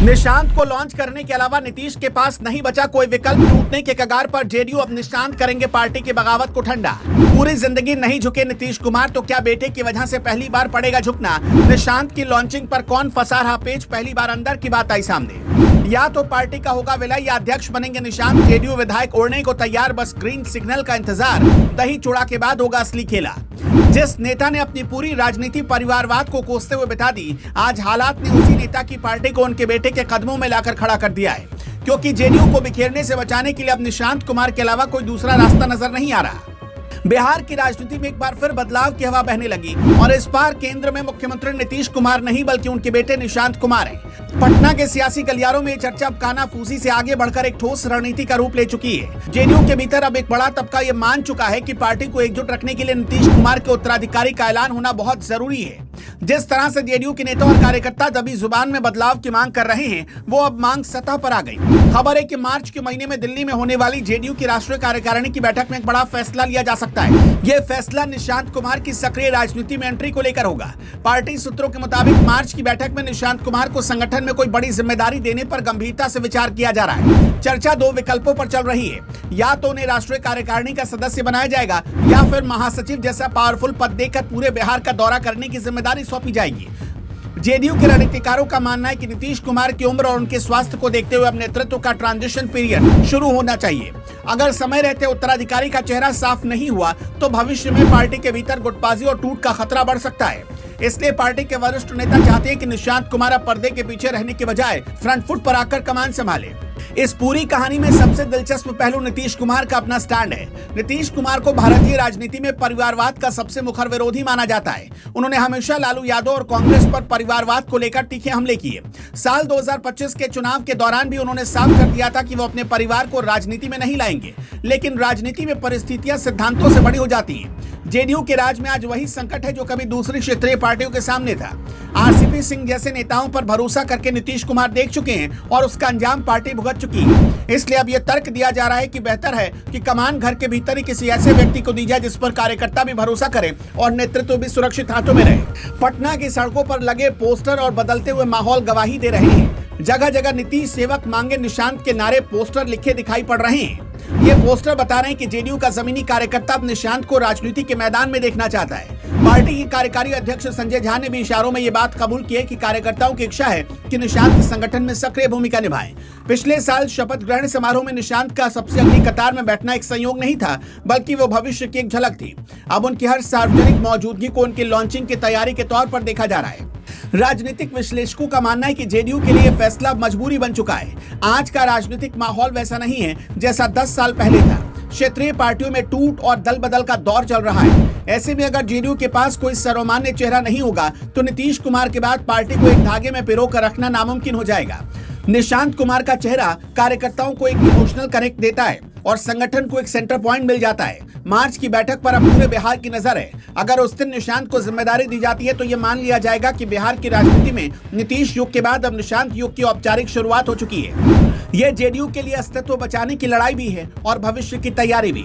निशांत को लॉन्च करने के अलावा नीतीश के पास नहीं बचा कोई विकल्प। टूटने के कगार पर जेडीयू अब निशांत करेंगे पार्टी की बगावत को ठंडा। पूरी जिंदगी नहीं झुके नीतीश कुमार तो क्या बेटे की वजह से पहली बार पड़ेगा झुकना। निशांत की लॉन्चिंग पर कौन फंसा रहा पेच, पहली बार अंदर की बात आई सामने। या तो पार्टी का होगा विलय या अध्यक्ष बनेंगे निशांत। जेडीयू विधायक ओढ़ने को तैयार, बस ग्रीन सिग्नल का इंतजार। दही चूड़ा के बाद होगा असली खेला। जिस नेता ने अपनी पूरी राजनीति परिवारवाद को कोसते हुए बिता दी, आज हालात ने उसी नेता की पार्टी को उनके बेटे के कदमों में लाकर खड़ा कर दिया है। क्योंकि जेडीयू को बिखेरने से बचाने के लिए अब निशांत कुमार के अलावा कोई दूसरा रास्ता नजर नहीं आ रहा। बिहार की राजनीति में एक बार फिर बदलाव की हवा बहने लगी और इस बार केंद्र में मुख्यमंत्री नीतीश कुमार नहीं बल्कि उनके बेटे निशांत कुमार हैं। पटना के सियासी गलियारों में चर्चा अब कानाफूसी से आगे बढ़कर एक ठोस रणनीति का रूप ले चुकी है। जेडीयू के भीतर अब एक बड़ा तबका ये मान चुका है कि पार्टी को एकजुट रखने के लिए नीतीश कुमार के उत्तराधिकारी का ऐलान होना बहुत जरूरी है। जिस तरह से जेडीयू के नेता और कार्यकर्ता दबी जुबान में बदलाव की मांग कर रहे हैं, वो अब मांग सतह पर आ गई। खबर है कि मार्च के महीने में दिल्ली में होने वाली जेडीयू की राष्ट्रीय कार्यकारिणी की बैठक में एक बड़ा फैसला लिया जा सकता है। यह फैसला निशांत कुमार की सक्रिय राजनीति में एंट्री को लेकर होगा। पार्टी सूत्रों के मुताबिक मार्च की बैठक में निशांत कुमार को संगठन में कोई बड़ी जिम्मेदारी देने पर गंभीरता से विचार किया जा रहा है। चर्चा दो विकल्पों पर चल रही है, या तो उन्हें राष्ट्रीय कार्यकारिणी का सदस्य बनाया जाएगा या फिर महासचिव जैसा पावरफुल पद देकर पूरे बिहार का दौरा करने की जिम्मेदारी सौंपी जाएगी। जेडीयू के रणनीतिकारों का मानना है कि नीतीश कुमार की उम्र और उनके स्वास्थ्य को देखते हुए अब नेतृत्व का ट्रांजिशन पीरियड शुरू होना चाहिए। अगर समय रहते उत्तराधिकारी का चेहरा साफ नहीं हुआ तो भविष्य में पार्टी के भीतर गुटबाजी और टूट का खतरा बढ़ सकता है। इसलिए पार्टी के वरिष्ठ नेता चाहते हैं कि निशांत कुमार अब पर्दे के पीछे रहने के बजाय फ्रंट फुट पर आकर कमान संभाले। इस पूरी कहानी में सबसे दिलचस्प पहलू नीतीश कुमार का अपना स्टैंड है। नीतीश कुमार को भारतीय राजनीति में परिवारवाद का सबसे मुखर विरोधी माना जाता है। उन्होंने हमेशा लालू यादव और कांग्रेस पर परिवारवाद को लेकर तीखे हमले किए। साल 2025 के चुनाव के दौरान भी उन्होंने साफ कर दिया था कि वो अपने परिवार को राजनीति में नहीं लाएंगे। लेकिन राजनीति में परिस्थितियां सिद्धांतों से बड़ी हो जाती हैं। जेडीयू के राज में आज वही संकट है जो कभी दूसरी क्षेत्रीय पार्टियों के सामने था। आरसीपी सिंह जैसे नेताओं पर भरोसा करके नीतीश कुमार देख चुके हैं और उसका अंजाम पार्टी भुगत चुकी है। इसलिए अब यह तर्क दिया जा रहा है कि बेहतर है कि कमान घर के भीतर ही किसी ऐसे व्यक्ति को दी जाए जिस पर कार्यकर्ता भी भरोसा करें और नेतृत्व भी सुरक्षित हाथों में रहे। पटना की सड़कों पर लगे पोस्टर और बदलते हुए माहौल गवाही दे रहे हैं। जगह जगह नीतीश सेवक मांगे निशांत के नारे पोस्टर लिखे दिखाई पड़ रहे हैं। ये पोस्टर बता रहे हैं कि जेडीयू का जमीनी कार्यकर्ता अब निशांत को राजनीति के मैदान में देखना चाहता है। पार्टी के कार्यकारी अध्यक्ष संजय झा ने भी इशारों में ये बात कबूल की है कि कार्यकर्ताओं की इच्छा है कि निशांत संगठन में सक्रिय भूमिका निभाएं। पिछले साल शपथ ग्रहण समारोह में निशांत का सबसे अगली कतार में बैठना एक संयोग नहीं था, बल्कि वो भविष्य की एक झलक थी। अब उनकी हर सार्वजनिक मौजूदगी को उनकी लॉन्चिंग की तैयारी के तौर पर देखा जा रहा है। राजनीतिक विश्लेषकों का मानना है कि जेडीयू के लिए फैसला मजबूरी बन चुका है। आज का राजनीतिक माहौल वैसा नहीं है जैसा 10 साल पहले था। क्षेत्रीय पार्टियों में टूट और दल बदल का दौर चल रहा है। ऐसे में अगर जेडीयू के पास कोई सर्वमान्य चेहरा नहीं होगा तो नीतीश कुमार के बाद पार्टी को एक धागे में पिरो कर रखना नामुमकिन हो जाएगा। निशांत कुमार का चेहरा कार्यकर्ताओं को एक इमोशनल कनेक्ट देता है और संगठन को एक सेंटर पॉइंट मिल जाता है। मार्च की बैठक पर अब पूरे बिहार की नजर है। अगर उस दिन निशांत को जिम्मेदारी दी जाती है तो ये मान लिया जाएगा कि बिहार की राजनीति में नीतीश युग के बाद अब निशांत युग की औपचारिक शुरुआत हो चुकी है। ये जेडीयू के लिए अस्तित्व बचाने की लड़ाई भी है और भविष्य की तैयारी भी।